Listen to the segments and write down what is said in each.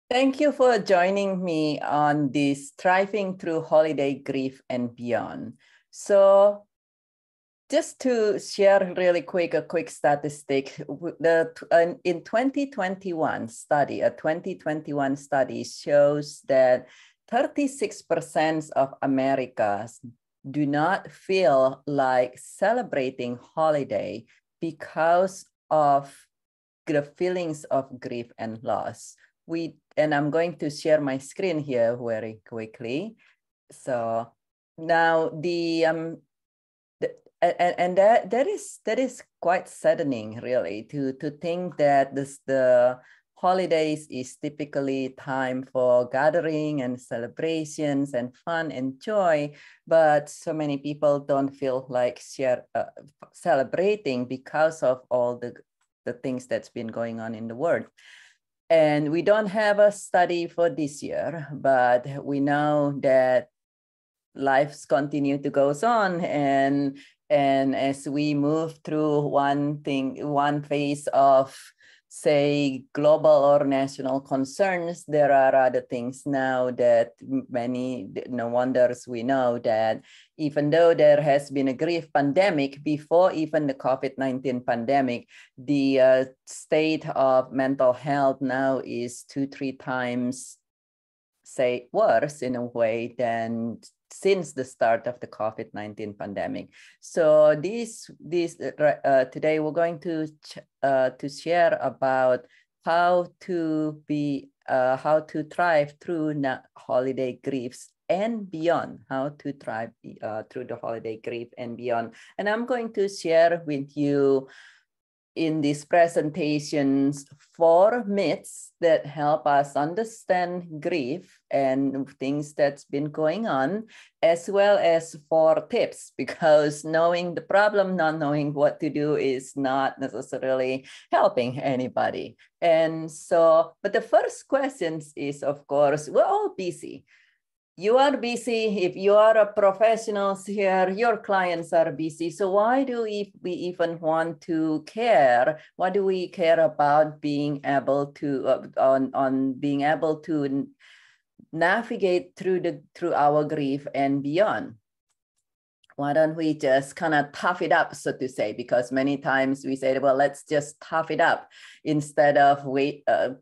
Thank you for joining me on this Thriving Through Holiday Grief and Beyond. So just to share really quick, a quick statistic, in 2021 study, a 2021 study shows that 36% of Americans do not feel like celebrating holiday because of the feelings of grief and loss. And I'm going to share my screen here very quickly. So now that is quite saddening, really, to think that the holidays is typically time for gathering and celebrations and fun and joy, but so many people don't feel like celebrating because of all the things that's been going on in the world. And we don't have a study for this year, but we know that lives continue to goes on, and as we move through one phase of, say, global or national concerns, there are other things now that no wonders we know that even though there has been a grief pandemic before even the COVID-19 pandemic, the state of mental health now is 2-3 times, say, worse in a way than since the start of the COVID-19 pandemic. So today we're going to share about how to thrive through holiday griefs and beyond, how to thrive through the holiday grief and beyond. And I'm going to share with you in these presentations 4 myths that help us understand grief and things that's been going on, as well as 4 tips, because knowing the problem, not knowing what to do is not necessarily helping anybody. And so, but the first question is, of course, we're all busy. You are busy. If you are a professional here, your clients are busy. So why do we even want to care? Why do we care about being able to being able to navigate through our grief and beyond? Why don't we just kind of tough it up, so to say? Because many times we say, well, let's just tough it up instead of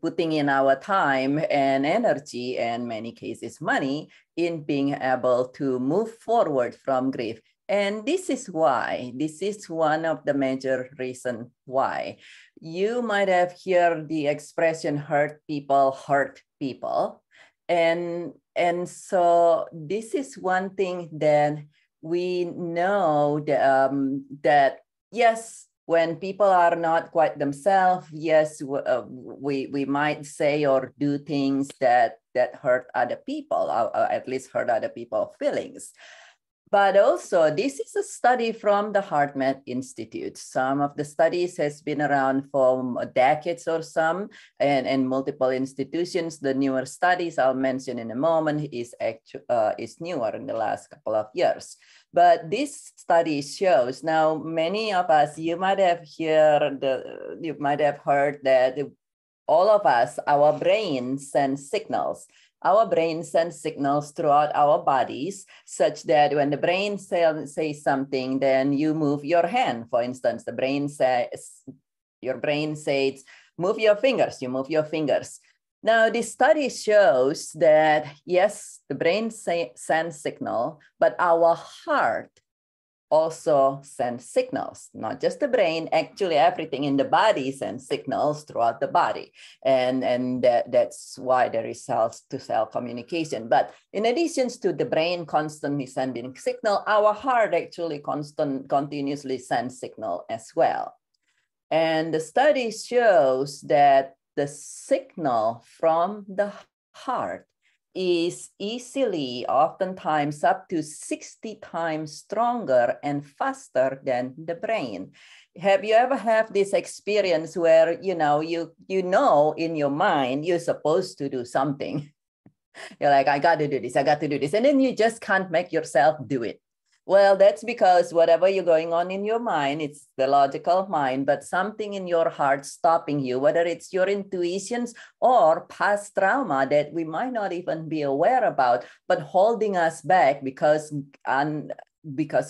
putting in our time and energy, and many cases money, in being able to move forward from grief. And this is one of the major reasons why. You might have heard the expression hurt people. And so this is one thing that we know that yes, when people are not quite themselves, yes, we might say or do things that hurt other people, or at least hurt other people's feelings. But also, this is a study from the HeartMath Institute. Some of the studies has been around for decades or some, and multiple institutions. The newer studies I'll mention in a moment is newer in the last couple of years. But this study shows, now many of us, you might have heard that all of us, our brain sends signals. Our brain sends signals throughout our bodies, such that when the brain says something, then you move your hand. For instance, your brain says, move your fingers, you move your fingers. Now, this study shows that, yes, the brain sends signal, but our heart also sends signals, not just the brain. Actually, everything in the body sends signals throughout the body. And that's why there is cell-to-cell communication. But in addition to the brain constantly sending signal, our heart actually continuously sends signal as well. And the study shows that the signal from the heart is easily, oftentimes up to 60 times stronger and faster than the brain. Have you ever had this experience where you know in your mind you're supposed to do something? You're like, I got to do this, and then you just can't make yourself do it. Well, that's because whatever you're going on in your mind, it's the logical mind, but something in your heart stopping you, whether it's your intuitions or past trauma that we might not even be aware about, but holding us back because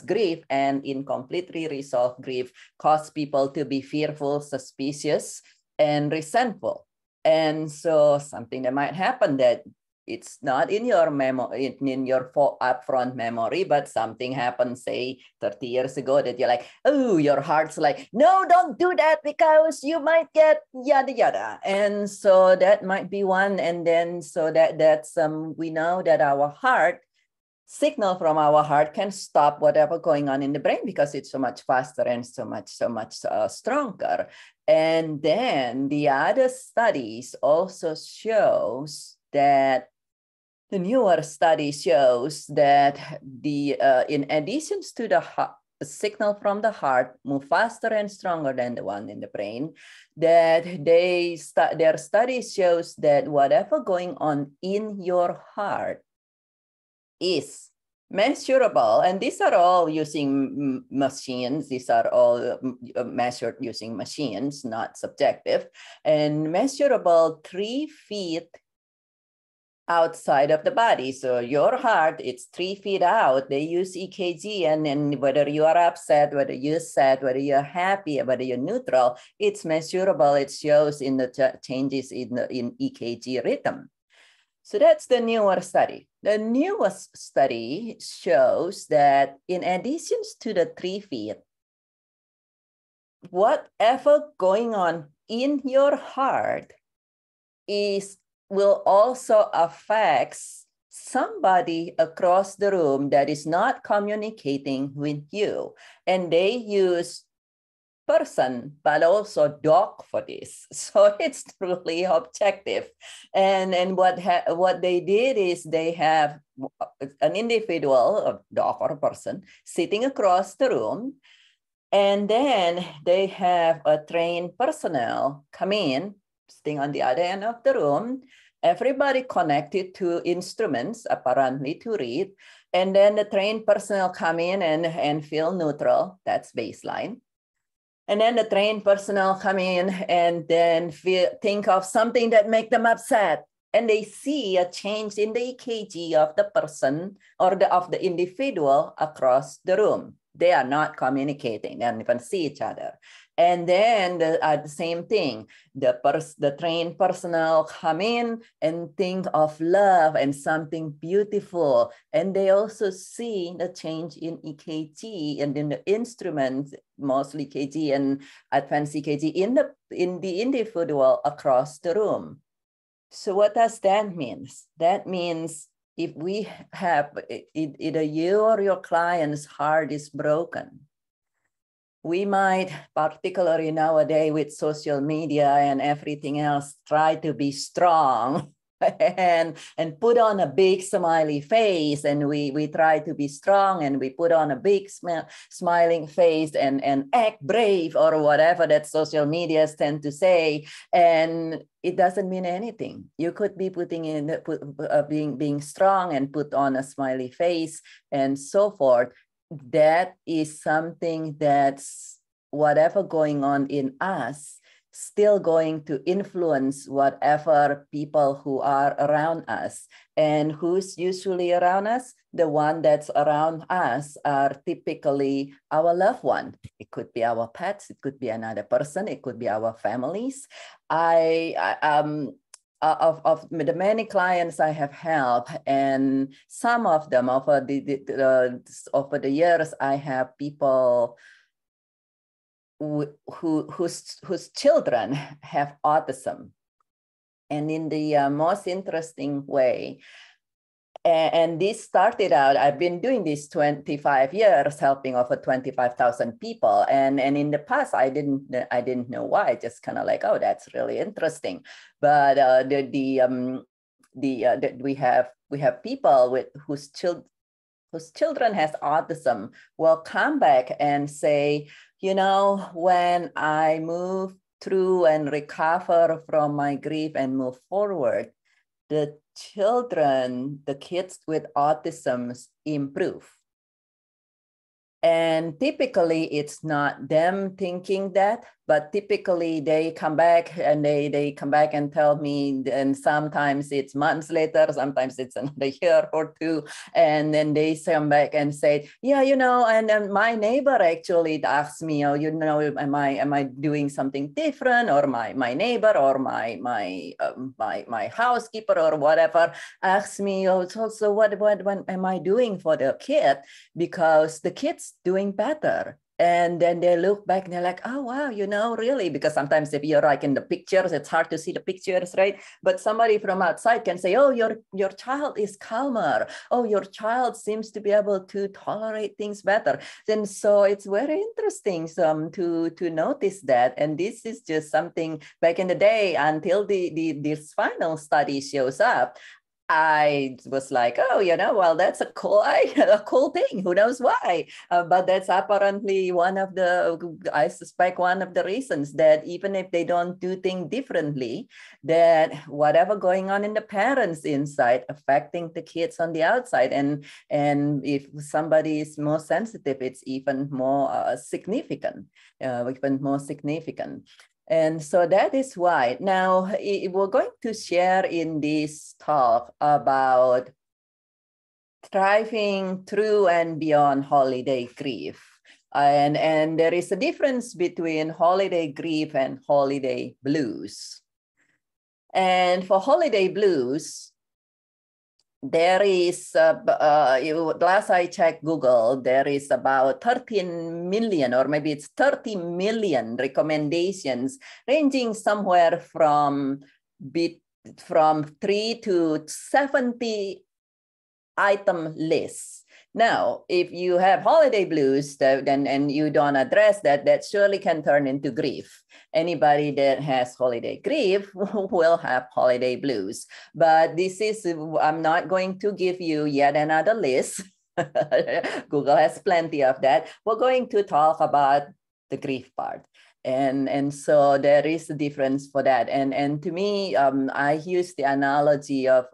grief and incompletely resolved grief cause people to be fearful, suspicious, and resentful. And so something that might happen that it's not in your memory, in your upfront memory, but something happened, say 30 years ago that you're like, oh, your heart's like, no, don't do that because you might get yada yada. And so that might be one. And then so that's we know that our heart signal from our heart can stop whatever going on in the brain because it's so much faster and so much stronger. And then the other studies also shows that the newer study shows that in addition to the signal from the heart move faster and stronger than the one in the brain, that their study shows that whatever going on in your heart is measurable, and these are all using machines. These are all measured using machines, not subjective, and measurable 3 feet outside of the body. So your heart, it's 3 feet out. They use EKG, and then whether you are upset, whether you're sad, whether you're happy, whether you're neutral, it's measurable. It shows in the changes in EKG rhythm. So that's the newer study. The newest study shows that in addition to the 3 feet, whatever going on in your heart will also affect somebody across the room that is not communicating with you. And they use person, but also dog for this. So it's truly objective. And what they did is they have an individual, a dog or a person, sitting across the room. And then they have a trained personnel come in, sitting on the other end of the room, everybody connected to instruments, apparently to read. And then the trained personnel come in and feel neutral. That's baseline. And then the trained personnel come in and then think of something that make them upset. And they see a change in the EKG of the person or of the individual across the room. They are not communicating. They don't even see each other. And then the same thing, the trained personnel come in and think of love and something beautiful. And they also see the change in EKG and in the instruments, mostly EKG and advanced EKG in the individual across the room. So what does that mean? That means if we have either you or your client's heart is broken, we might, particularly nowadays with social media and everything else, try to be strong and put on a big smiley face. And we try to be strong and we put on a big smiling face and act brave or whatever that social media tend to say. And it doesn't mean anything. You could be being strong and put on a smiley face and so forth. That is something that's whatever going on in us still going to influence whatever people who are around us. And who's usually around us? The one that's around us are typically our loved one. It could be our pets, it could be another person, it could be our families. Of the many clients I have helped, and some of them over the years, I have people whose children have autism, and in the most interesting way. And this started out, I've been doing this 25 years, helping over 25,000 people. And in the past, I didn't know why, just kind of like, oh, that's really interesting. But we have people whose children has autism will come back and say, you know, when I move through and recover from my grief and move forward, the kids with autism improve. And typically it's not them thinking that, but typically they come back and they come back and tell me, and sometimes it's months later, sometimes it's another year or two. And then they come back and say, yeah, you know, and my neighbor actually asked me, oh, you know, am I doing something different? Or my neighbor or my housekeeper or whatever asked me, oh, so what am I doing for the kid? Because the kid's doing better. And then they look back and they're like, oh, wow, you know, really? Because sometimes if you're like in the pictures, it's hard to see the pictures, right? But somebody from outside can say, oh, your child is calmer. Oh, your child seems to be able to tolerate things better. Then so it's very interesting to notice that. And this is just something back in the day until this final study shows up. I was like, oh, you know, well, that's a cool thing. Who knows why? But that's apparently I suspect one of the reasons that even if they don't do things differently, that whatever going on in the parents inside affecting the kids on the outside. And if somebody is more sensitive, it's even more significant, even more significant. And so that is why. Now, we're going to share in this talk about thriving through and beyond holiday grief. And there is a difference between holiday grief and holiday blues. And for holiday blues, there is, last I checked Google, there is about 13 million, or maybe it's 30 million recommendations ranging somewhere from 3 to 70 item lists. Now, if you have holiday blues and you don't address that, that surely can turn into grief. Anybody that has holiday grief will have holiday blues. But this is, I'm not going to give you yet another list. Google has plenty of that. We're going to talk about the grief part. And so there is a difference for that. And to me, I use the analogy of,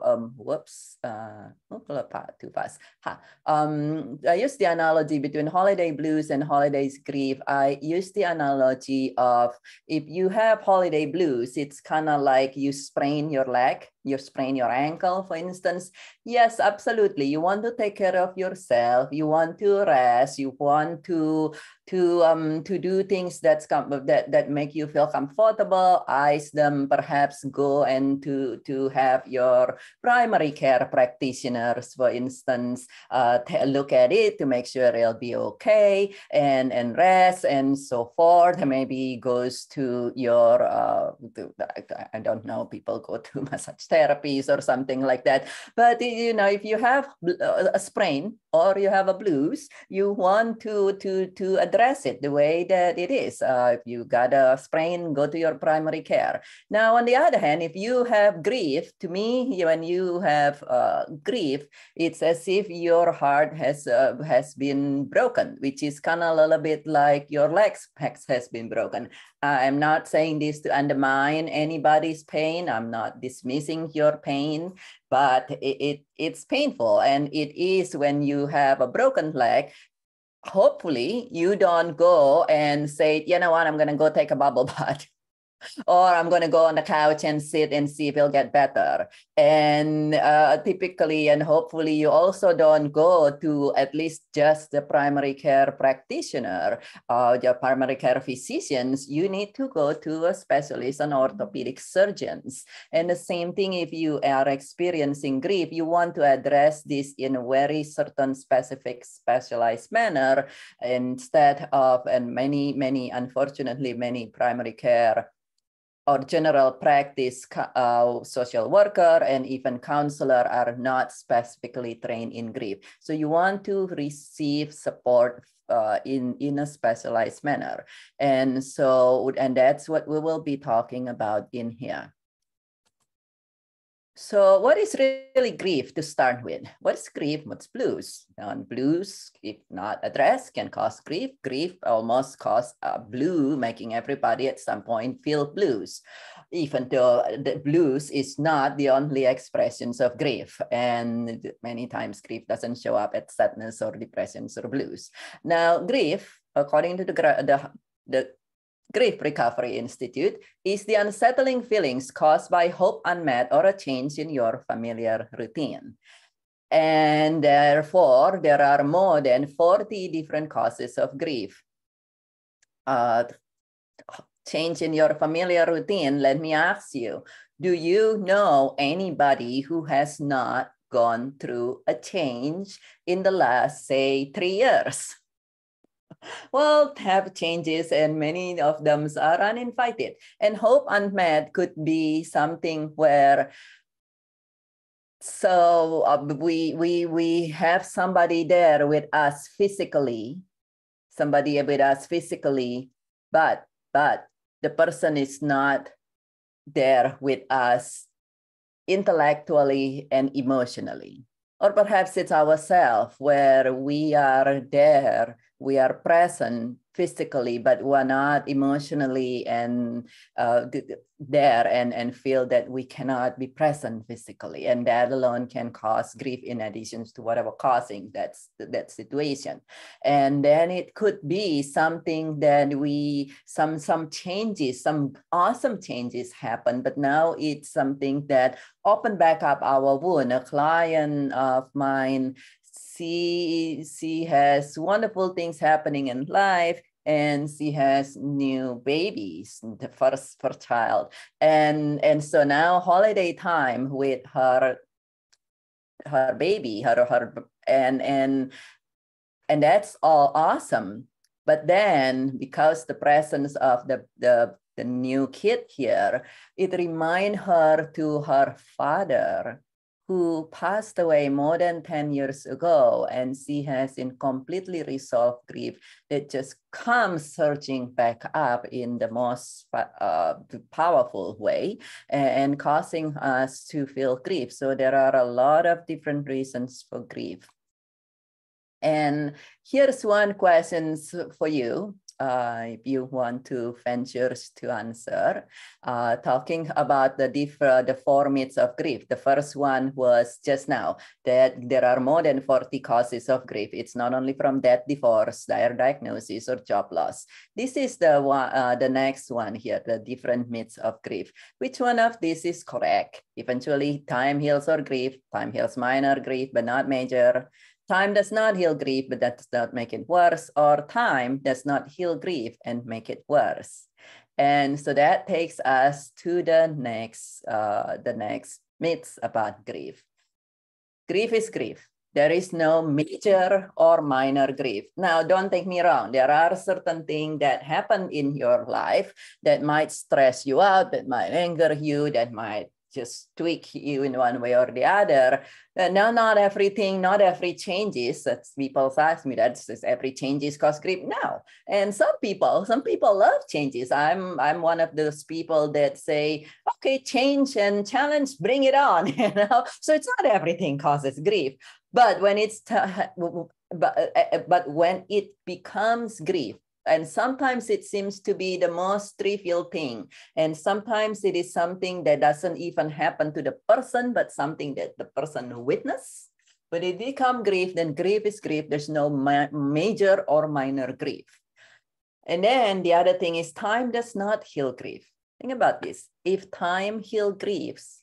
too fast. I use the analogy between holiday blues and holidays grief. I use the analogy of, if you have holiday blues, it's kind of like you sprain your leg, you sprain your ankle, for instance. Yes, absolutely. You want to take care of yourself. You want to rest. You want to do things that make you feel comfortable, ice them, perhaps go and to have your primary care practitioners, for instance, look at it to make sure it'll be okay, and rest and so forth. Maybe goes to your, I don't know, people go to massage therapies or something like that. But you know, if you have a sprain or you have a blues, you want to address it the way that it is. If you got a sprain, go to your primary care. Now, on the other hand, if you have grief, to me, when you have grief, it's as if your heart has been broken, which is kind of a little bit like your legs has been broken. I'm not saying this to undermine anybody's pain. I'm not dismissing your pain, but it's painful. And it is when you have a broken leg. Hopefully you don't go and say, you know what, I'm going to go take a bubble bath. Or I'm going to go on the couch and sit and see if it'll get better. And typically, and hopefully you also don't go to at least just the primary care practitioner, your primary care physicians. You need to go to a specialist, an orthopedic surgeons. And the same thing, if you are experiencing grief, you want to address this in a very certain specific, specialized manner instead of, and unfortunately, many primary care or general practice social worker and even counselor are not specifically trained in grief. So you want to receive support in a specialized manner. And that's what we will be talking about in here. So what is really grief to start with? What's grief? What's blues? And blues, if not addressed, can cause grief. Grief almost cause blue, making everybody at some point feel blues, even though the blues is not the only expressions of grief. And many times grief doesn't show up as sadness or depressions or blues. Now, grief, according to the Grief Recovery Institute, is the unsettling feelings caused by hope unmet or a change in your familiar routine. And therefore, there are more than 40 different causes of grief. Change in your familiar routine, let me ask you, do you know anybody who has not gone through a change in the last, say, 3 years? Well, have changes and many of them are uninvited. And hope unmet could be something where we have somebody there with us physically, but the person is not there with us intellectually and emotionally. Or perhaps it's ourselves where we are there, we are present physically, but we're not emotionally and there and feel that we cannot be present physically. And that alone can cause grief in addition to whatever causing that situation. And then it could be something that some changes, some awesome changes happen, but now it's something that open back up our wound. A client of mine, she has wonderful things happening in life, and she has new babies, the first child, and so now holiday time with her baby, and that's all awesome. But then, because the presence of the new kid here, it reminds her to her father, who passed away more than 10 years ago, and she has in completely resolved grief that just comes surging back up in the most powerful way and causing us to feel grief. So there are a lot of different reasons for grief. And here's one question for you, if you want to venture to answer, talking about the 4 myths of grief. The first one was just now, that there are more than 40 causes of grief. It's not only from death, divorce, dire diagnosis, or job loss. This is the next one here, the different myths of grief. Which one of these is correct? Eventually, time heals our grief. Time heals minor grief, but not major. Time does not heal grief, but that does not make it worse, or time does not heal grief and make it worse. And so that takes us to the next myths about grief. Grief is grief. There is no major or minor grief. Now, don't take me wrong. There are certain things that happen in your life that might stress you out, that might anger you, that might just tweak you in one way or the other. Now, not everything, not every changes. That's people ask me that says every changes cause grief. No, and some people love changes. I'm one of those people that say, okay, change and challenge, bring it on. You know, so it's not everything causes grief, but when but when it becomes grief. And sometimes it seems to be the most trivial thing. And sometimes it is something that doesn't even happen to the person, but something that the person witnessed. When it becomes grief, then grief is grief. There's no major or minor grief. And then the other thing is time does not heal grief. Think about this. If time heals griefs,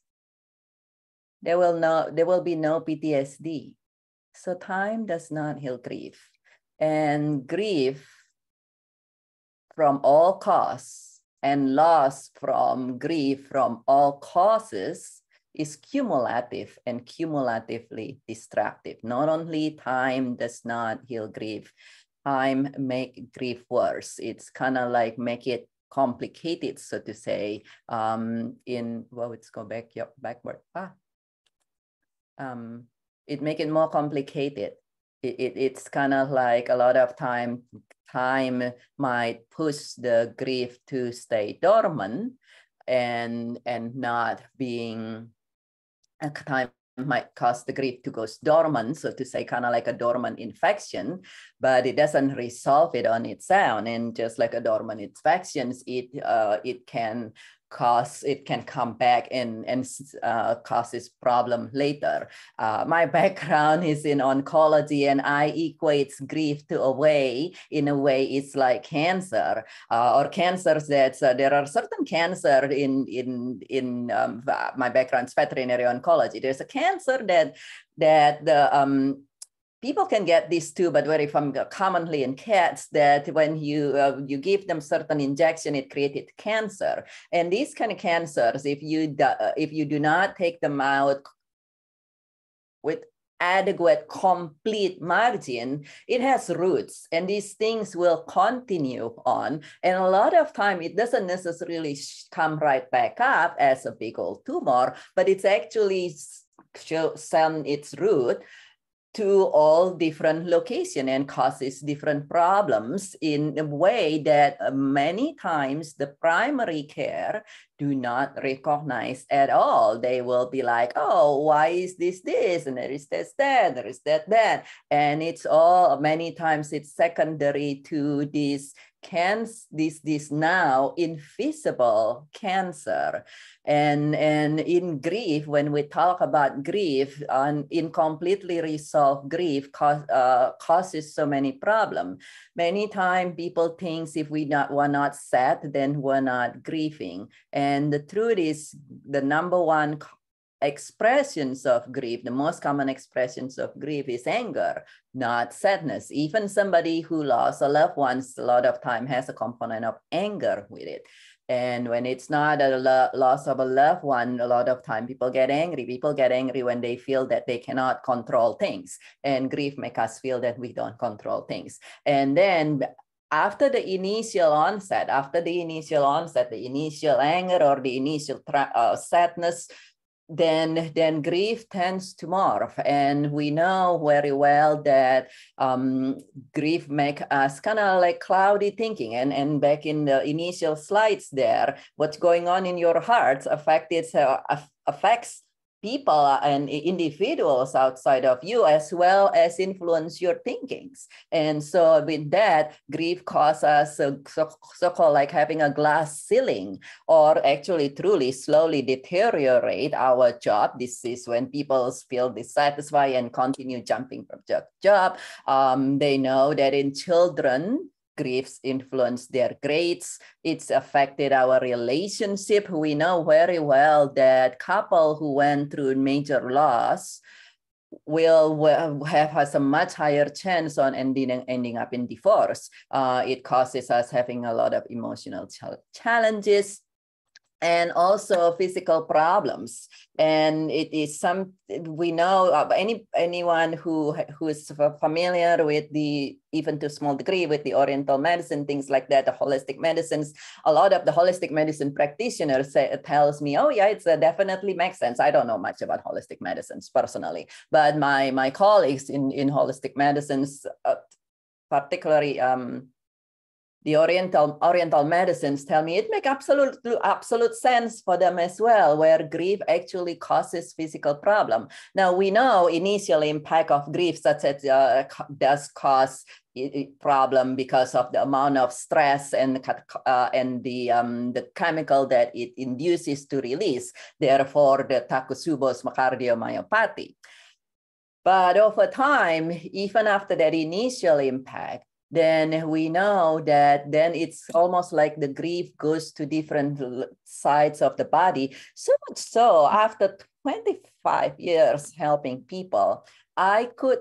there will be no PTSD. So time does not heal grief. And grief from all causes and loss from grief from all causes is cumulative and cumulatively destructive. Not only time does not heal grief, time make grief worse. It's kind of like make it complicated, so to say. Let's go backward. It make it more complicated. It's kind of like a lot of time might push the grief to stay dormant and not being a time might cause the grief to go dormant, so to say, kind of like a dormant infection, but it doesn't resolve it on its own. And just like a dormant infections, it can come back and causes problem later. My background is in oncology, and I equate grief to in a way it's like cancer, or cancers that there are certain cancer in my background's veterinary oncology. There's a cancer that the people can get this too, but very commonly in cats, that when you give them certain injection, it created cancer. And these kind of cancers, if you do not take them out with adequate, complete margin, it has roots, and these things will continue on. And a lot of time, it doesn't necessarily come right back up as a big old tumor, but it's actually send its root to all different locations and causes different problems in a way that many times the primary care do not recognize at all. They will be like, oh, why is this, and there is this, that, there is that. And it's all, many times it's secondary to this now invisible cancer. And in grief, when we talk about grief, incompletely resolved grief causes so many problems. Many times people think if we're not sad, then we're not grieving. And the truth is, the number one expressions of grief, the most common expressions of grief is anger, not sadness. Even somebody who lost a loved one, a lot of time has a component of anger with it. And when it's not a loss of a loved one, a lot of time people get angry. People get angry when they feel that they cannot control things. And grief makes us feel that we don't control things. And then after the initial onset, the initial anger or the initial sadness, then grief tends to morph. And we know very well that grief makes us kind of like cloudy thinking. And back in the initial slides there, what's going on in your heart affects people and individuals outside of you, as well as influence your thinkings. And so with that, grief causes us so-called like having a glass ceiling, or actually truly slowly deteriorate our job. This is when people feel dissatisfied and continue jumping from job to job. They know that in children, griefs influence their grades. It's affected our relationship. We know very well that couple who went through major loss has a much higher chance on ending up in divorce. It causes us having a lot of emotional challenges, and also physical problems. And it is we know anyone who is familiar with even to a small degree with the Oriental medicine, things like that, the holistic medicines, a lot of the holistic medicine practitioners tells me, oh yeah, it's definitely makes sense. I don't know much about holistic medicines personally, but my colleagues in holistic medicines, particularly the Oriental medicines, tell me it makes absolute sense for them as well, where grief actually causes physical problem. Now we know initial impact of grief such as does cause problem because of the amount of stress and the chemical that it induces to release, therefore the Takotsubo's cardiomyopathy. But over time, even after that initial impact, then we know that then it's almost like the grief goes to different sides of the body. So much so, after 25 years helping people, I could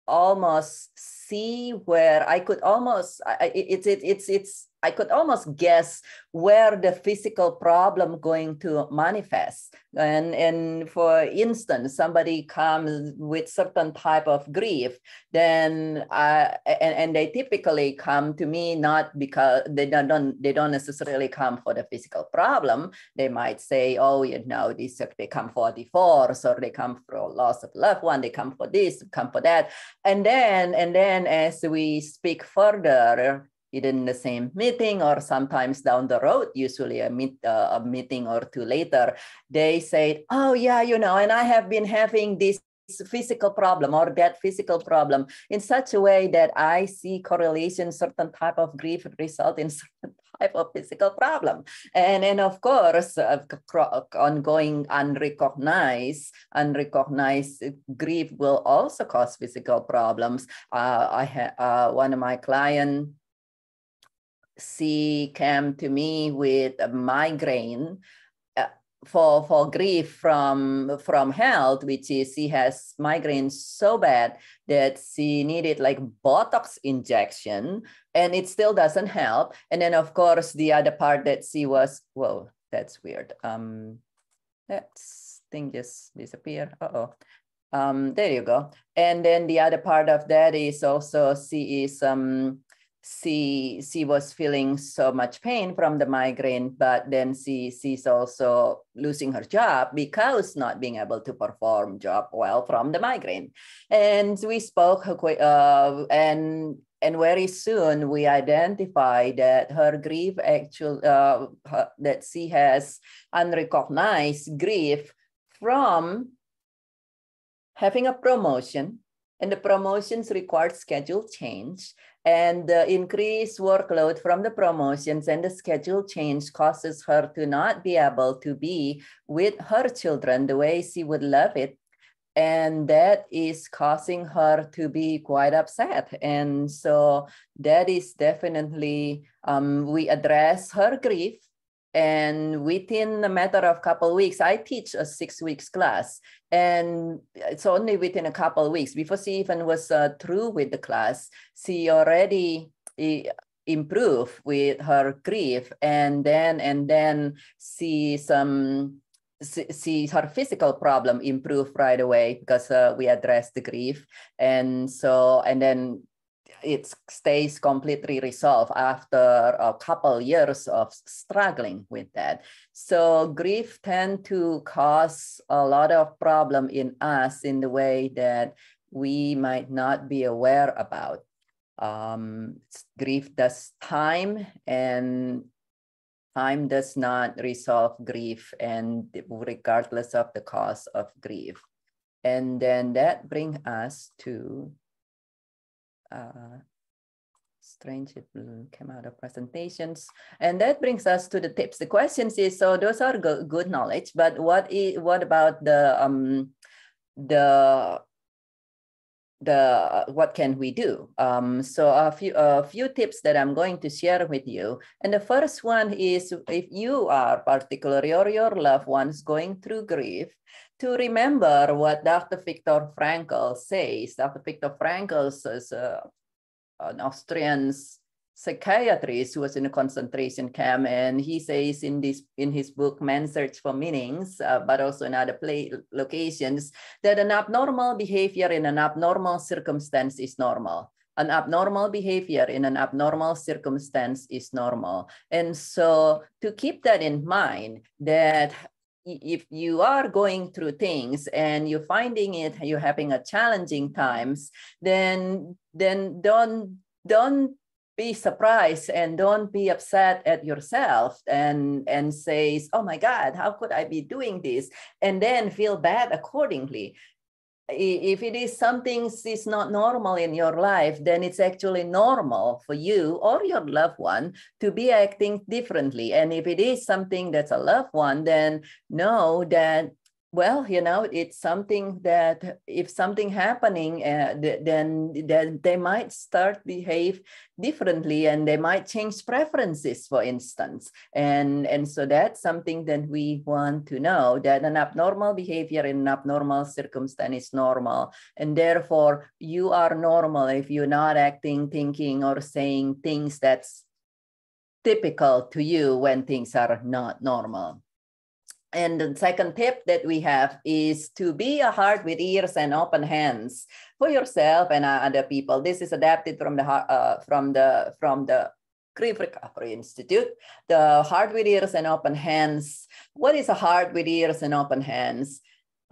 almost see where I could almost, I could almost guess where the physical problem going to manifest. And for instance, somebody comes with certain type of grief, then and they typically come to me not because they don't necessarily come for the physical problem. They might say, oh, they come for divorce, or they come for loss of loved one, they come for this, come for that. And then as we speak further, in the same meeting or sometimes down the road, usually a meeting or two later, they say, oh yeah, you know, and I have been having this physical problem or that physical problem in such a way that I see correlation, certain type of grief result in certain type of physical problem. And of course, ongoing unrecognized grief will also cause physical problems. I had one of my clients, she came to me with a migraine for grief from health, which is she has migraine so bad that she needed like Botox injection, and it still doesn't help. And then of course the other part that she was, whoa, that's weird. That thing just disappeared. There you go. And then the other part of that is also she is she was feeling so much pain from the migraine, but then she's also losing her job because not being able to perform job well from the migraine. And we spoke, and very soon we identified that her grief that she has unrecognized grief from having a promotion, and the promotions required schedule change, and the increased workload from the promotions and the schedule change causes her to not be able to be with her children the way she would love it. And that is causing her to be quite upset. And so that is definitely, we address her grief. And within a matter of a couple of weeks, I teach a 6 weeks class. And it's only within a couple of weeks, before she even was through with the class, she already improved with her grief. And then her physical problem improved right away because we addressed the grief. And then it stays completely resolved after a couple years of struggling with that. So grief tend to cause a lot of problem in us in the way that we might not be aware about. Grief does time, and time does not resolve grief, and regardless of the cause of grief. And then that brings us to strange, it came out of presentations. And that brings us to the tips. The questions is, so those are good knowledge, but what about the what can we do? So a few tips that I'm going to share with you. And the first one is, if you are particularly or your loved ones going through grief, to remember what Dr. Viktor Frankl says. Dr. Viktor Frankl is an Austrian psychiatrist who was in a concentration camp, and he says in his book Man's Search for Meanings, but also in other locations, that an abnormal behavior in an abnormal circumstance is normal. An abnormal behavior in an abnormal circumstance is normal. And so to keep that in mind, that if you are going through things and you're finding you're having a challenging times, then don't be surprised and don't be upset at yourself and say, oh my God, how could I be doing this? And then feel bad accordingly. If it is something is not normal in your life, then it's actually normal for you or your loved one to be acting differently. And if it is something that's a loved one, then know that, well, you know, it's something that if something happening, then they might start behave differently, and they might change preferences, for instance. And so that's something that we want to know, that an abnormal behavior in an abnormal circumstance is normal. And therefore, you are normal if you're not acting, thinking, or saying things that's typical to you when things are not normal. And the second tip that we have is to be a heart with ears and open hands for yourself and other people. This is adapted from the Grief Recovery Institute. The heart with ears and open hands. What is a heart with ears and open hands?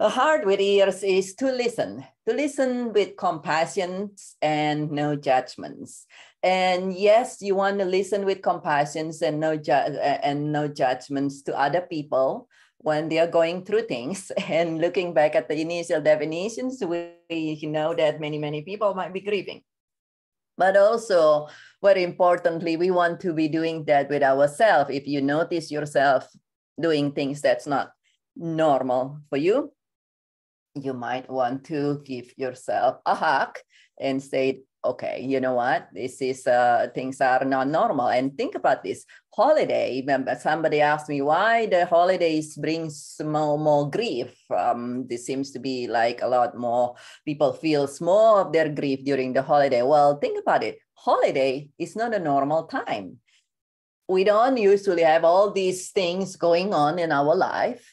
A heart with ears is to listen with compassion and no judgments. And yes, you want to listen with compassion and no judgments to other people when they are going through things. And looking back at the initial definitions, we know that many people might be grieving. But also, very importantly, we want to be doing that with ourselves. If you notice yourself doing things that's not normal for you, you might want to give yourself a hug and say, okay, you know what? This is things are not normal. And think about this holiday. Remember, somebody asked me why the holidays brings more grief. This seems to be like a lot more people feels more of their grief during the holiday. Well, think about it. Holiday is not a normal time. We don't usually have all these things going on in our life.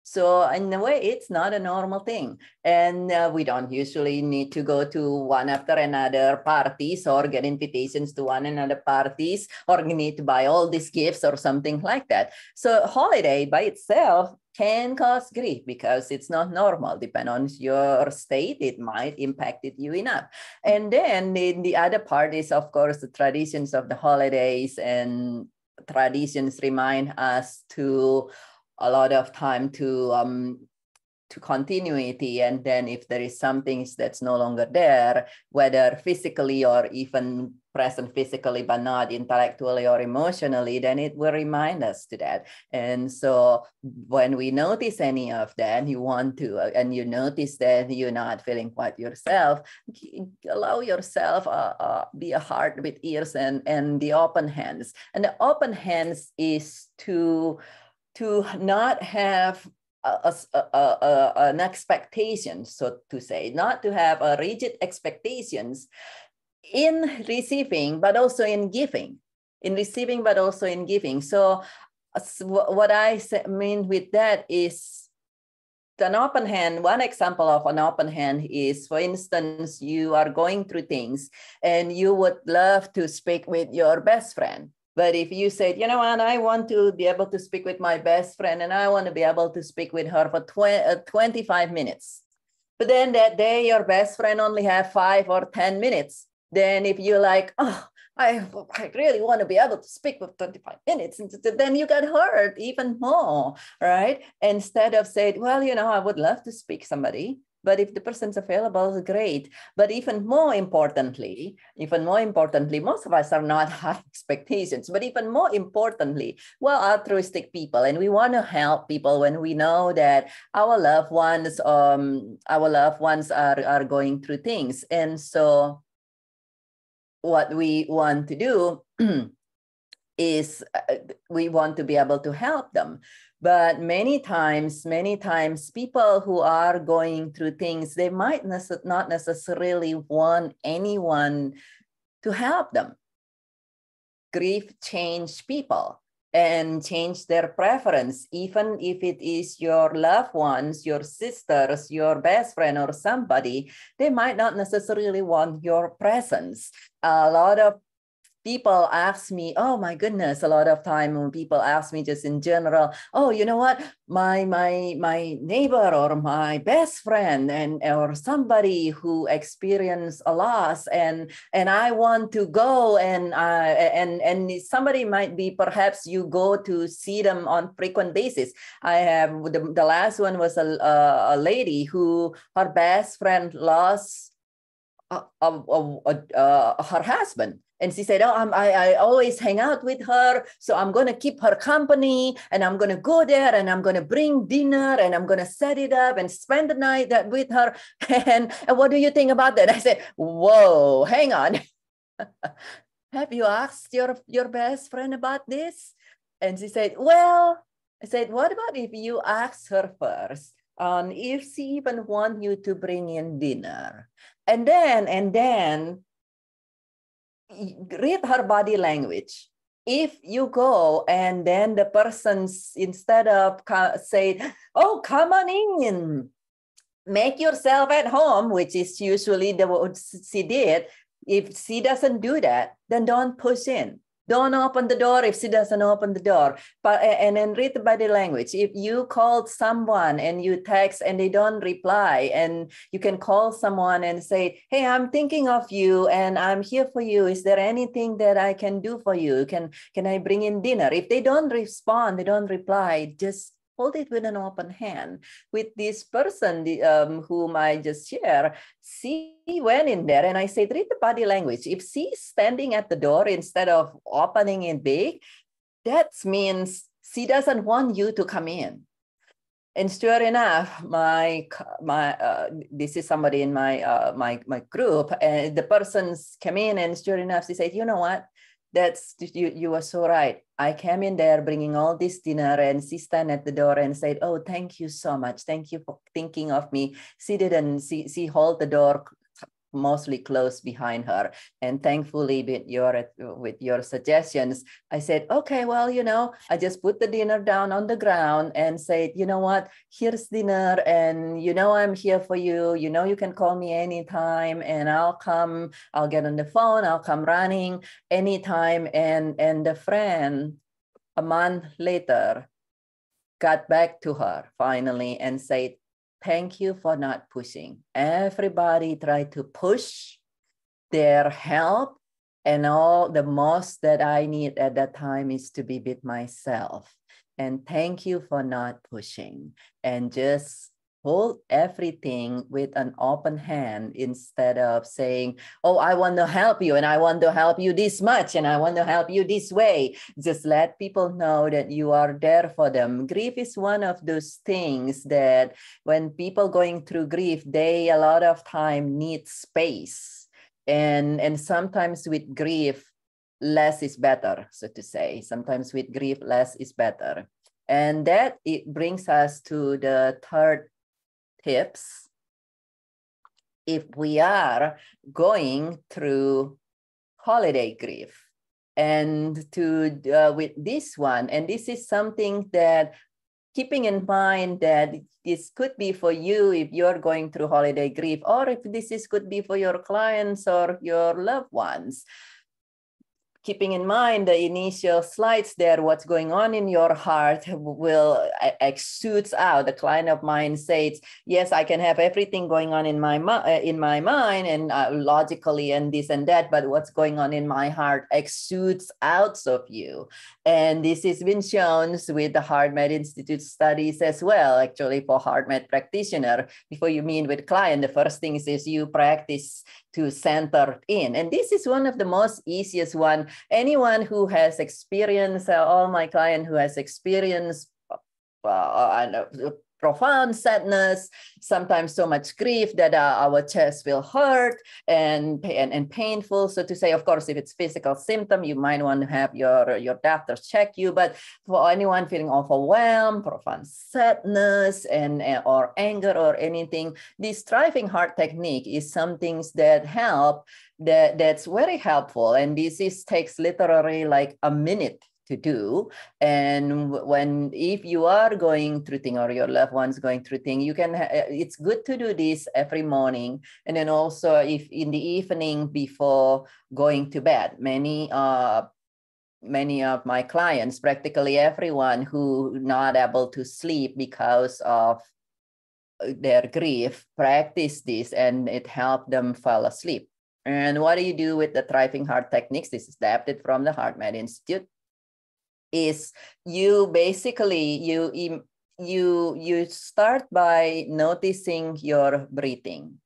So in a way, it's not a normal thing. And we don't usually need to go to one after another parties or get invitations to one another parties or need to buy all these gifts or something like that. So holiday by itself can cause grief because it's not normal. Depending on your state, it might impact you enough. And then the other part is, of course, the traditions of the holidays, and traditions remind us to a lot of time to continuity. And then if there is something that's no longer there, whether physically or even present physically, but not intellectually or emotionally, then it will remind us to that. And so when we notice any of that, you want to, and you notice that you're not feeling quite yourself, allow yourself be a heart with ears and the open hands. And the open hands is to not have an expectation, so to say, not to have a rigid expectations in receiving, but also in giving, in receiving, but also in giving. So what I mean with that is an open hand. One example of an open hand is, for instance, you are going through things and you would love to speak with your best friend. But if you said, you know what, I want to be able to speak with my best friend and I want to be able to speak with her for 25 minutes. But then that day, your best friend only have 5 or 10 minutes. Then if you're like, oh, I really want to be able to speak for 25 minutes, then you get hurt even more, right? Instead of saying, well, you know, I would love to speak to somebody, but if the person's available, great. But even more importantly, most of us are not high expectations, but even more importantly, we're altruistic people and we want to help people when we know that our loved ones are going through things. And so what we want to do is we want to be able to help them. But many times, people who are going through things, they might not necessarily want anyone to help them. Grief changes people and change their preference, even if it is your loved ones, your sisters, your best friend, or somebody, they might not necessarily want your presence. A lot of people ask me, oh my goodness, a lot of time when people ask me just in general, oh, you know what, my neighbor or my best friend or somebody who experienced a loss and I want to go and somebody might be, perhaps you go to see them on frequent basis. I have, the last one was a lady who her best friend lost her husband. And she said, oh, I always hang out with her, so I'm going to keep her company, and I'm going to go there, and I'm going to bring dinner, and I'm going to set it up and spend the night with her. And what do you think about that? I said, whoa, hang on. Have you asked your best friend about this? And she said, well, I said, what about if you ask her first, if she even want you to bring in dinner? And then read her body language. If you go and then the person's, instead of say, oh, come on in, make yourself at home, which is usually what she did. If she doesn't do that, then don't push in. Don't open the door if she doesn't open the door. But, and then read the body language. If you called someone and you text and they don't reply, and you can call someone and say, hey, I'm thinking of you and I'm here for you. Is there anything that I can do for you? Can I bring in dinner? If they don't respond, they don't reply, just hold it with an open hand. With this person whom I just shared, she went in there and I said, read the body language. If she's standing at the door instead of opening it big, that means she doesn't want you to come in. And sure enough, this is somebody in my group, and the persons came in, and sure enough, she said, you know what? That's you were so right. I came in there bringing all this dinner, and she stand at the door and said, oh, thank you so much. Thank you for thinking of me. She didn't, she hold the door mostly closed behind her. And thankfully with your suggestions, I said, okay, well, you know, I just put the dinner down on the ground and said, you know what, here's dinner, and you know, I'm here for you. You know, you can call me anytime and I'll come, I'll get on the phone, I'll come running anytime. And the friend a month later got back to her finally and said, thank you for not pushing. Everybody tried to push their help, and all the most that I need at that time is to be with myself. And thank you for not pushing, and just hold everything with an open hand instead of saying, oh, I want to help you and I want to help you this much and I want to help you this way. Just let people know that you are there for them. Grief is one of those things that when people going through grief, they a lot of time need space. And sometimes with grief, less is better, so to say. Sometimes with grief, less is better. And that it brings us to the third tips. If we are going through holiday grief, and with this one, and this is something that keeping in mind that this could be for you if you're going through holiday grief, or if could be for your clients or your loved ones. Keeping in mind the initial slides there, what's going on in your heart will exudes out. The client of mine says, yes, I can have everything going on in my mind and logically and this and that, but what's going on in my heart exudes out of you. And this has been shown with the HeartMed Institute studies as well. Actually, for HeartMed practitioner, before you meet with client, the first thing is you practice to center in. And this is one of the most easiest one. Anyone who has experienced, all my client who has experienced profound sadness, sometimes so much grief that our chest will hurt and painful. So to say, of course, if it's physical symptom, you might want to have your doctor check you. But for anyone feeling overwhelmed, profound sadness, or anger or anything, this striving heart technique is something that help. That's very helpful. And this takes literally like a minute to do. And if you are going through thing or your loved ones going through thing, you can, it's good to do this every morning. And then also if in the evening before going to bed, many of my clients, practically everyone who not able to sleep because of their grief, practice this and it helped them fall asleep. And what do you do with the thriving heart techniques? This is adapted from the HeartMed Institute. Is you basically you start by noticing your breathing.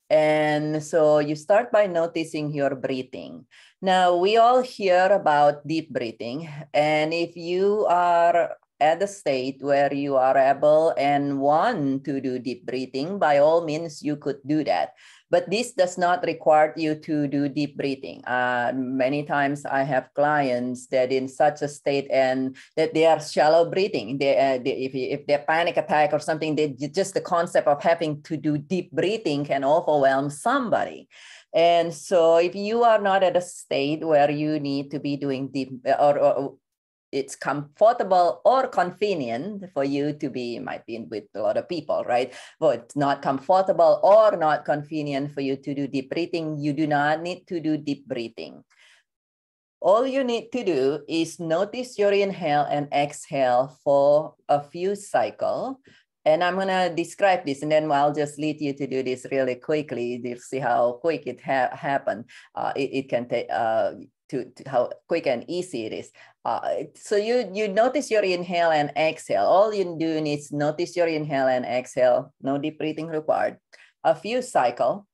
And so you start by noticing your breathing. Now we all hear about deep breathing, and if you are at a state where you are able and want to do deep breathing, by all means you could do that. But this does not require you to do deep breathing. Many times I have clients that in such a state and that they are shallow breathing. If they're panic attack or something, just the concept of having to do deep breathing can overwhelm somebody. And so if you are not at a state where you need to be doing deep or it's comfortable or convenient for you to be, might be with a lot of people, right? But it's not comfortable or not convenient for you to do deep breathing, you do not need to do deep breathing. All you need to do is notice your inhale and exhale for a few cycles. And I'm gonna describe this, and then I'll just lead you to do this really quickly to see how quick it happen. It can take to how quick and easy it is. So you notice your inhale and exhale. All you do is notice your inhale and exhale. No deep breathing required. A few cycles,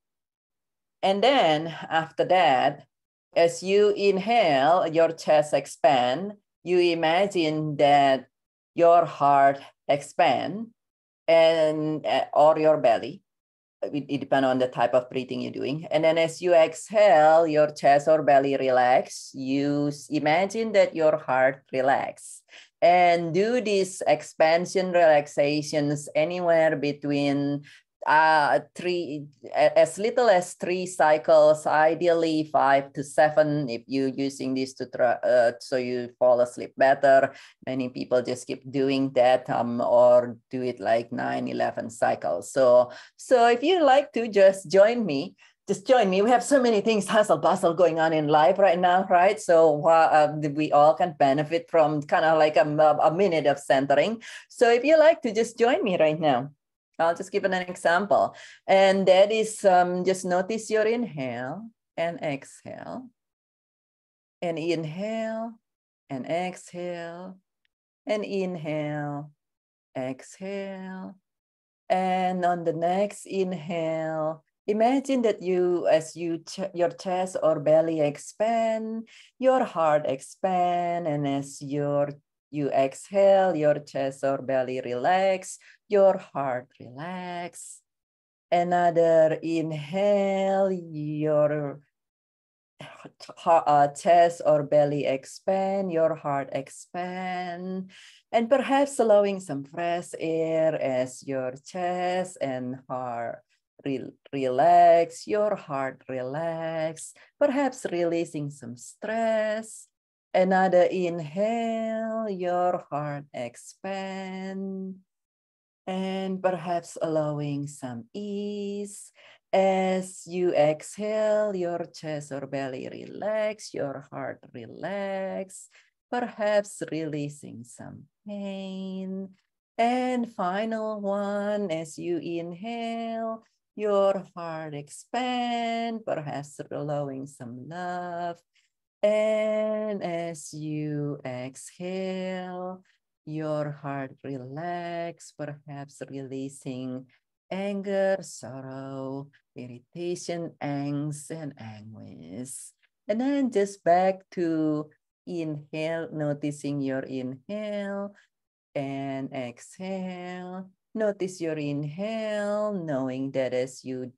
and then after that, as you inhale, your chest expand. You imagine that your heart expand, and or your belly. It depends on the type of breathing you're doing. And then as you exhale, your chest or belly relax. You imagine that your heart relax. And do these expansion relaxations anywhere between as little as 3 cycles, ideally 5 to 7 if you're using this to try, so you fall asleep better. Many people just keep doing that or do it like 9, 11 cycles. So if you like to just join me, We have so many things, hustle bustle going on in life right now, right? So we all can benefit from kind of like a minute of centering. So if you like to just join me right now, I'll just give an example. And that is just notice your inhale and exhale. And inhale and exhale. And inhale, exhale. And on the next inhale, imagine that as your chest or belly expand, your heart expand, and as you exhale, your chest or belly relax, your heart relax. Another inhale, your chest or belly expand, your heart expand, and perhaps allowing some fresh air as your chest and heart relax, your heart relax, perhaps releasing some stress. Another inhale, your heart expand, and perhaps allowing some ease. As you exhale, your chest or belly relax, your heart relax, perhaps releasing some pain. And final one, as you inhale, your heart expand, perhaps allowing some love. And as you exhale, your heart relax, perhaps releasing anger, sorrow, irritation, angst, and anguish. And then just back to inhale, noticing your inhale and exhale. Notice your inhale, knowing that as you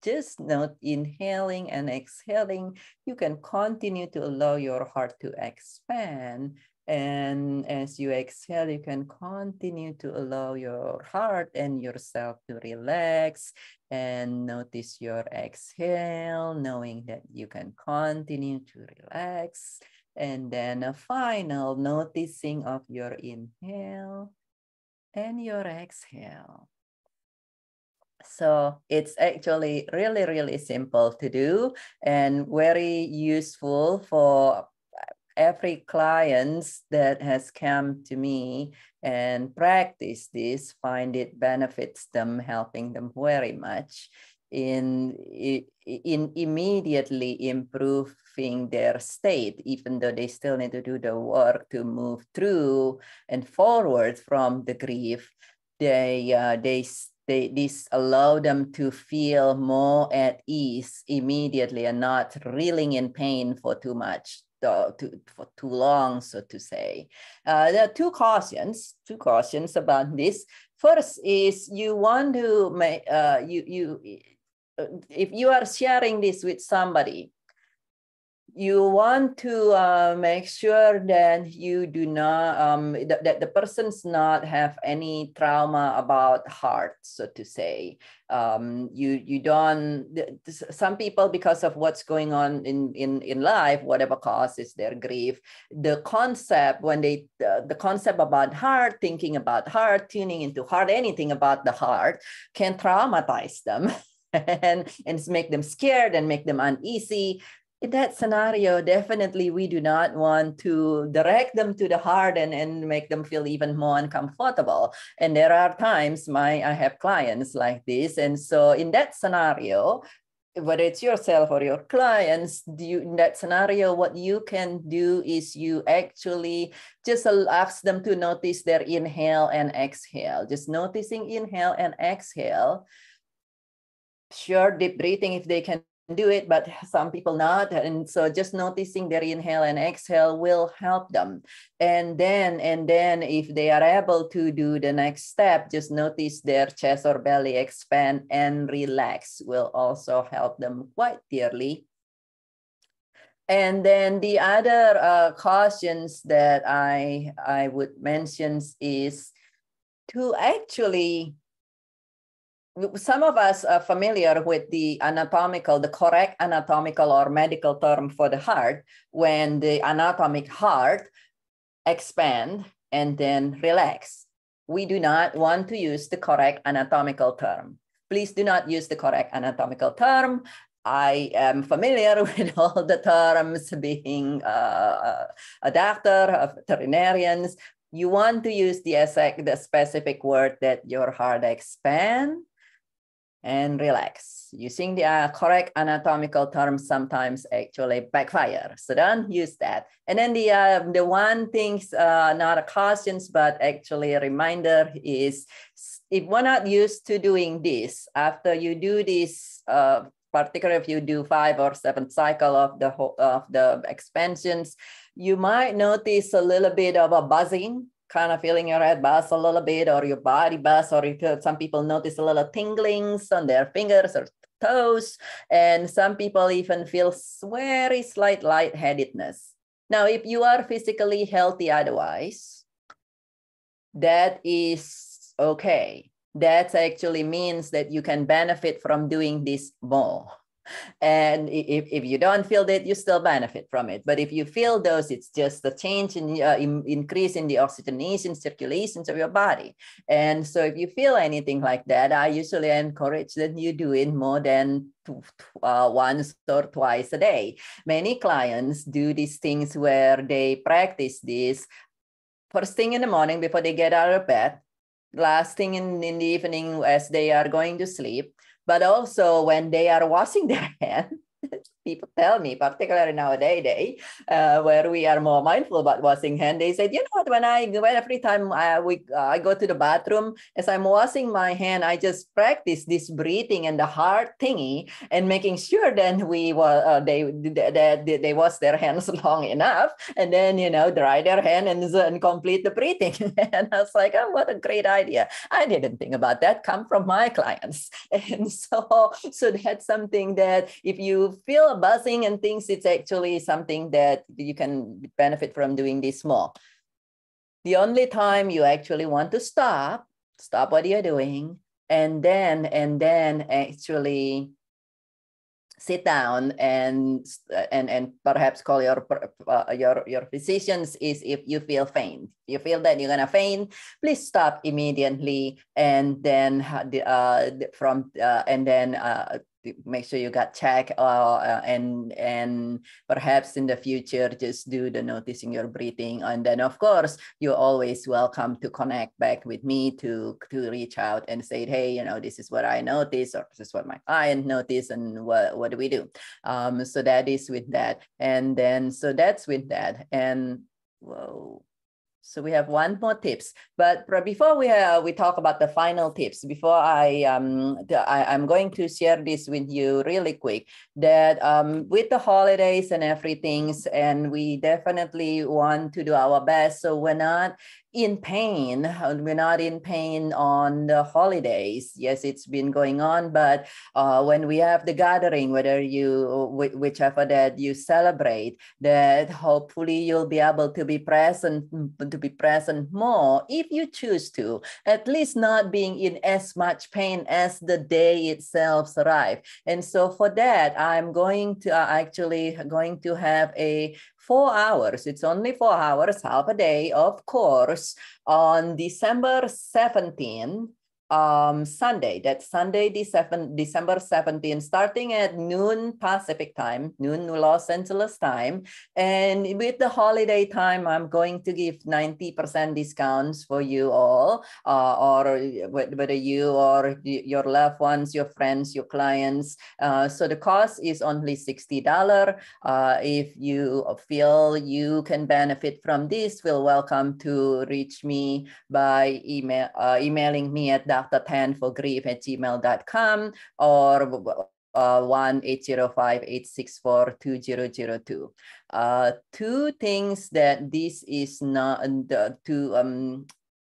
just note inhaling and exhaling, you can continue to allow your heart to expand. And as you exhale, you can continue to allow your heart and yourself to relax. And notice your exhale, knowing that you can continue to relax. And then a final noticing of your inhale and your exhale. So it's actually really, really simple to do and very useful for every client that has come to me and practice this, find it benefits them, helping them very much in immediately improving their state, even though they still need to do the work to move through and forward from the grief. This allow them to feel more at ease immediately and not reeling in pain for too much, for too long, so to say. There are two cautions about this. First is you want to make, if you are sharing this with somebody, you want to make sure that you do not, that the person's not have any trauma about heart, so to say. You don't, some people, because of what's going on in life, whatever causes their grief, the concept the concept about heart, thinking about heart, tuning into heart, anything about the heart can traumatize them and make them scared and make them uneasy. In that scenario, definitely we do not want to direct them to the heart and make them feel even more uncomfortable. And there are times I have clients like this. And so in that scenario, whether it's yourself or your clients, in that scenario, what you can do is you actually just ask them to notice their inhale and exhale. Just noticing inhale and exhale. Sure, deep breathing if they can do it, but some people not. And so just noticing their inhale and exhale will help them. And then if they are able to do the next step, just notice their chest or belly expand and relax will also help them quite dearly. And then the other cautions that I would mention is to actually, some of us are familiar with the correct anatomical or medical term for the heart, when the anatomic heart expand and then relax. We do not want to use the correct anatomical term. Please do not use the correct anatomical term. I am familiar with all the terms, being a doctor, veterinarians. You want to use the specific word that your heart expand and relax. Using the correct anatomical terms sometimes actually backfire. So don't use that. And then the one thing, not a cautions, but actually a reminder is, if we're not used to doing this, after you do this, particularly if you do 5 or 7 cycle of the expansions, you might notice a little bit of a buzzing, kind of feeling your head buzz a little bit, or your body buzz, or some people notice a little tinglings on their fingers or toes, and some people even feel very slight lightheadedness. Now, if you are physically healthy otherwise, that is okay. That actually means that you can benefit from doing this more. And if you don't feel that, you still benefit from it. But if you feel those, it's just a change in increase in the oxygenation circulations of your body. And so if you feel anything like that, I usually encourage that you do it more than once or twice a day. Many clients do these things where they practice this first thing in the morning before they get out of bed, last thing in the evening as they are going to sleep, but also when they are washing their hands. People tell me, particularly nowadays, where we are more mindful about washing hands, they said, you know what, when every time I go to the bathroom, as I'm washing my hand, I just practice this breathing and the heart thingy, and making sure then they wash their hands long enough, and then, dry their hand and complete the breathing. And I was like, oh, what a great idea. I didn't think about that, come from my clients. And so that's something that if you feel buzzing and things, it's actually something that you can benefit from doing this more. The only time you actually want to stop what you're doing, and then actually sit down and perhaps call your physicians is if you feel faint. If you feel that you're gonna faint, please stop immediately, and then make sure you got checked, and perhaps in the future just do the noticing your breathing. And then of course you're always welcome to connect back with me to reach out and say, hey, this is what I noticed, or this is what my client noticed, and what do we do? So that is with that. And then so that's with that. And whoa. So we have one more tips, but before we talk about the final tips, before I'm going to share this with you really quick, that with the holidays and everything, and we definitely want to do our best, so we're not in pain. We're not in pain on the holidays. Yes, it's been going on, but when we have the gathering, whichever that you celebrate, that hopefully you'll be able to be present more if you choose to, at least not being in as much pain as the day itself arrives. And so for that, I'm going to going to have a 4 hours. It's only 4 hours, half a day, of course, on December 17th. Sunday. That's Sunday, December 17th, starting at noon Pacific time, noon Los Angeles time. And with the holiday time, I'm going to give 90% discounts for you all, or whether you or your loved ones, your friends, your clients. So the cost is only $60. If you feel you can benefit from this, feel welcome to reach me by emailing me at drtan4grief@gmail.com or 1-805-864-2002. Two things that this is not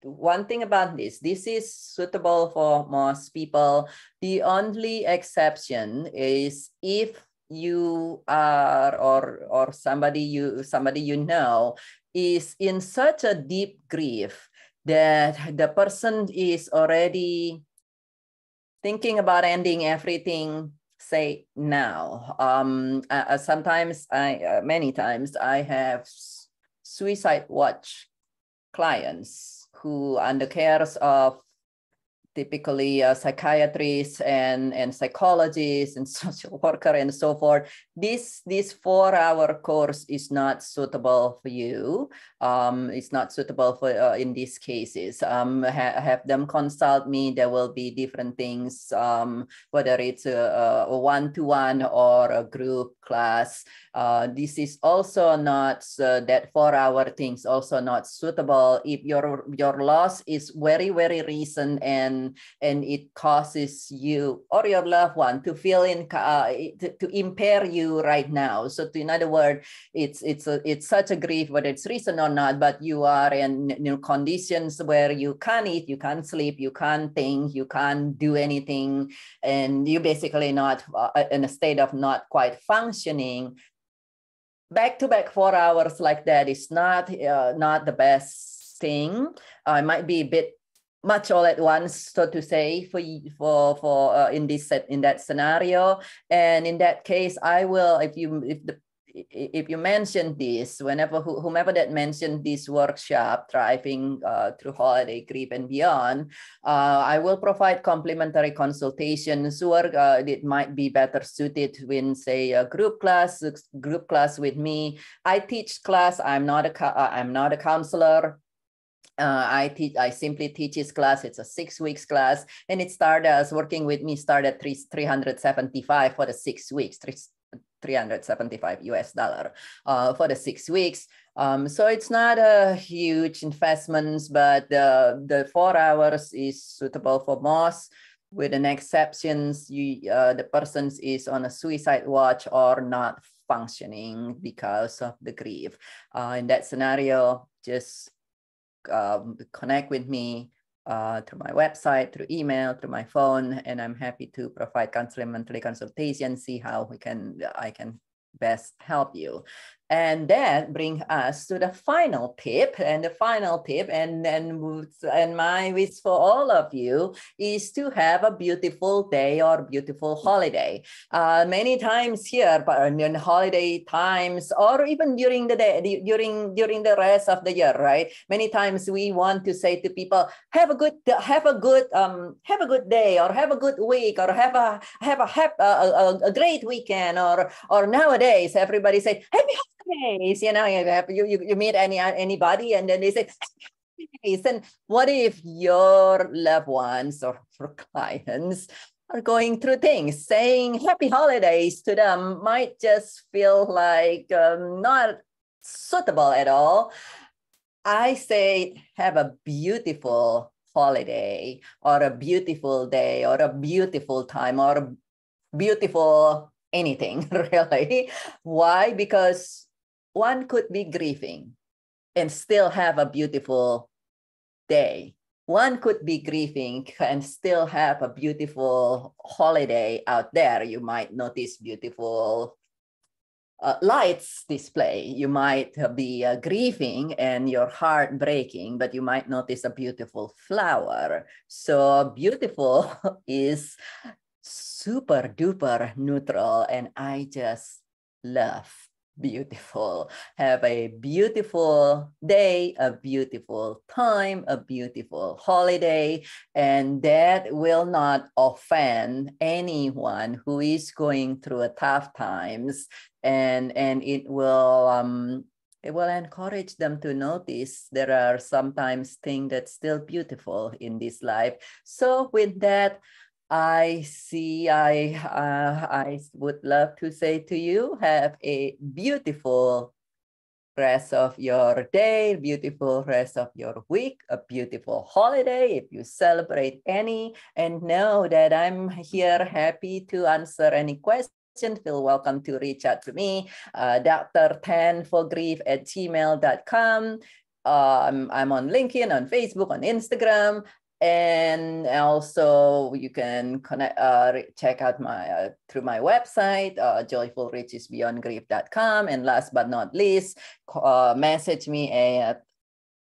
one thing about this is suitable for most people. The only exception is if you are or somebody you know is in such a deep grief that the person is already thinking about ending everything, say now. Many times I have suicide watch clients who under cares of typically psychiatrists and psychologists and social worker and so forth. This 4-hour course is not suitable for you. It's not suitable for in these cases. Have them consult me. There will be different things, whether it's a one-to-one or a group class. This is also not that 4-hour things also not suitable if your loss is very, very recent and it causes you or your loved one to feel to impair you right now. So in other words, it's such a grief, whether it's recent or not, but you are in conditions where you can't eat, you can't sleep, you can't think, you can't do anything, and you basically not in a state of not quite functioning. Back-to-back 4 hours like that is not the best thing. It might be a bit much all at once, so to say, for in that scenario. And in that case, I will, if you mention this, whomever that mentioned this workshop, Thriving Through Holiday Grief and Beyond, I will provide complimentary consultations where it might be better suited when, say, a group class with me. I teach class. I'm not a counselor. I simply teach his class. It's a 6 weeks class, and it started working with me started $375 for the 6 weeks. $375 for the 6 weeks. So it's not a huge investment, but the 4 hours is suitable for most, with an exceptions. The person is on a suicide watch or not functioning because of the grief. In that scenario, just connect with me through my website, through email, through my phone, and I'm happy to provide complimentary consultation, see how I can best help you. And that brings us to the final tip. And the final tip, and my wish for all of you, is to have a beautiful day or beautiful holiday. Many times here, but in holiday times, or even during the day, during the rest of the year, right? Many times we want to say to people, have a good day, or have a good week, or have a great weekend, or nowadays everybody say happy holidays. You meet anybody and then they say holidays. And what if your loved ones or clients are going through things? Saying happy holidays to them might just feel like not suitable at all. I say have a beautiful holiday, or a beautiful day, or a beautiful time, or a beautiful anything, really. Why? Because one could be grieving and still have a beautiful day. One could be grieving and still have a beautiful holiday out there. You might notice beautiful lights display. You might be grieving and your heart breaking, but you might notice a beautiful flower. So beautiful is super duper neutral, and I just love beautiful. Have a beautiful day, a beautiful time, a beautiful holiday, and that will not offend anyone who is going through a tough times, and it will encourage them to notice there are sometimes things that's still beautiful in this life. So with that, I would love to say to you, have a beautiful rest of your day, beautiful rest of your week, a beautiful holiday if you celebrate any, and know that I'm here happy to answer any questions. Feel welcome to reach out to me, drtanforgrief@gmail.com. I'm on LinkedIn, on Facebook, on Instagram. And also you can connect, check out my through my website, joyfulrichesbeyondgrief.com. And last but not least, message me at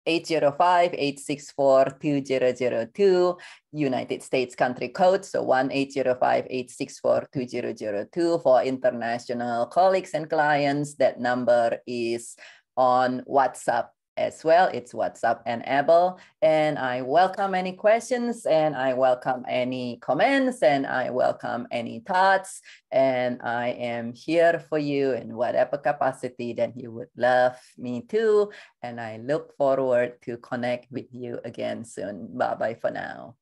805-864-2002, United States country code. So 1-805-864-2002 for international colleagues and clients. That number is on WhatsApp as well. It's WhatsApp enabled. And I welcome any questions, and I welcome any comments, and I welcome any thoughts. And I am here for you in whatever capacity that you would love me to. And I look forward to connect with you again soon. Bye-bye for now.